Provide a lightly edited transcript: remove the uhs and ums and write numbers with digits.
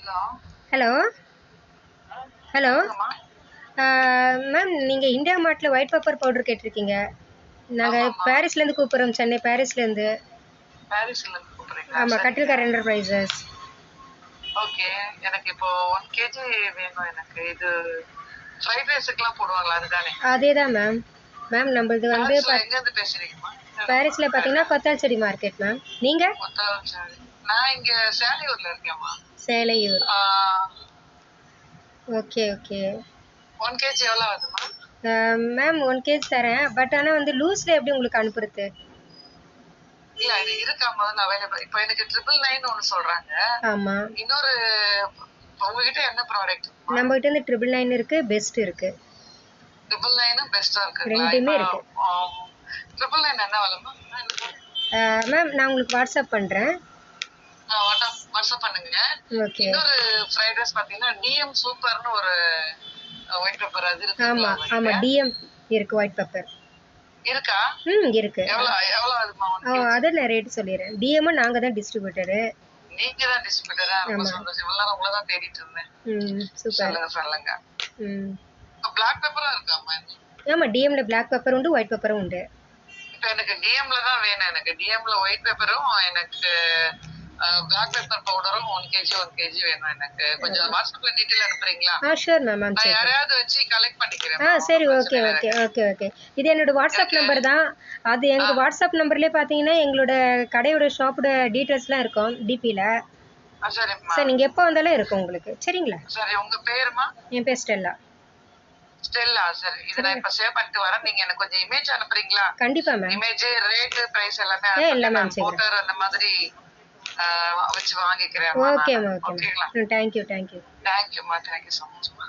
Hello hello hello சொல்லுங்கம்மா. Ma'am நீங்கள் India மார்ட்டில் white pepper powder கேட்டிருக்கீங்க. நாங்கள் ஆமாம்மா. பாரிஸ்லேருந்து கூப்பிட்றோம், சென்னை பாரிஸ்லேருந்து. பாரிஸ்ல இருந்து கூப்பிடுறீங்களா? ஆமாம், சரிங்க. கட்டில்கார் என்டர்பிரைசஸ். ஓகே. எனக்கு இப்போ 1 கேஜி வேணும். எனக்கு இது ஃப்ரைட் ரைஸுக்கெல்லாம் போடுவாங்களா? அதுதானே? அதே தான் மேம். மேம் நம்மளது வந்து பாரிஸ்ல எங்கேருந்து பேசுறீங்கம்மா? பாரிஸில் பார்த்தீங்கன்னா கொத்தால்செடி மார்க்கெட் மேம். நீங்கள்? கொத்தாச்சாரி. நான் இங்க சேலையூர்ல இருக்கேன்மா. சேலையூர். Okay okay. 1 கேஜி எவ்வளோ ஆகுதுமா? மேம் 1 கேஜி தரேன், பட் ஆனால் வந்து லூஸில் எப்படி உங்களுக்கு அனுப்புறது? இல்ல இது இருக்கா முதல்ல அவைலபிள்? இப்போ எனக்கு 999 ஒன்று சொல்றாங்க. ஆமாம், இன்னொரு உங்ககிட்ட என்ன ப்ராடக்ட்? நம்மகிட்ட வந்து 999 இருக்குது, பெஸ்ட் இருக்குது. 999 பெஸ்டா இருக்குங்களா? ரெண்டுமே இப்போ இருக்குது. 999 என்ன விலைமா? மேம் நான் உங்களுக்கு வாட்ஸ்அப் பண்ணுறேன். வாட்ஸ்அப் பண்ணுங்க. ஓகே. இன்னொரு ஃப்ரைட் ரைஸ் பாத்தீங்கன்னா டிஎம் சூப்பர்னு ஒரு ஒயிட் பெப்பர் அது இருக்குங்களா ஆமாம் ஆமாம், உங்ககிட்ட? டிஎம் இருக்குது ஒயிட் பெப்பர். இருக்கா? இருக்கு. எவ்வளவு ஆகுதுமா 1 கேஜி? அதை நான் ரேட் சொல்லிடுறேன். டிஎம்மும் நாங்கள் தான் டிஸ்ட்ரிபியூட்டரு. நீங்க தான் டிஸ்ட்ரிபியூட்டரா? ரொம்ப ஆமாம். சந்தோஷம். இவ்வளவு நேரம் உங்களை தான் தேடிட்டு இருந்தேன். சூப்பர். சொல்லுங்க சொல்லுங்க. ம் பிளாக் பெப்பரும் இருக்காமா? ஆமாம், டிஎம்ல பிளாக் பெப்பர் உண்டு, ஒயிட் பெப்பரும் உண்டு. இப்ப எனக்கு டிஎம்ல தான் வேணும். எனக்கு டிஎம்ல ஒயிட் பெப்பரும் எனக்கு பிளாக் பெப்பர் பவுடரும் 1 கேஜி 1 கேஜி வேணும். எனக்கு கொஞ்சம் வாட்ஸ்அப்ல டீட்டெயில் அனுப்புறீங்களா? Sure ma'am. நான் சரி. யாரையாவது வச்சு கலெக்ட் பண்ணிக்கிறேன். சரி, ஓகே ஓகே ஓகே ஓகே. இது என்னோட வாட்ஸ்அப் நம்பர் தான். அது எங்கள் வாட்ஸ்அப் நம்பர்லேயே பார்த்தீங்கன்னா எங்களோட கடையோட ஷாப்போட டீட்டெயில்ஸ்லாம் இருக்கும் டிபியில். சரிம்மா. சார் நீங்கள் எப்போ வந்தாலும் இருக்கும் உங்களுக்கு. சரிங்களா? சரி. உங்க பேருமா? என் பேர் ஸ்டெல்லா. ஸ்டெல்லா. சரி. இது நான் இப்ப சேவ் பண்ணிட்டு வரேன். நீங்க எனக்கு கொஞ்சம் இமேஜ் அனுப்புறீங்களா? கண்டிப்பாக மேம். இமேஜ், ரேட், பிரைஸ் எல்லாமே எல்லாம் மேம் அனுப்புங்க. செய்கிறேன். போட்டர் அந்த மாதிரி வச்சு வாங்கிக்கிறேன். Okay ma'am. ஓகே ஓகேங்களா? மேம். தேங்க்யூ. தேங்க்யூமா. Thank you so மச்மா.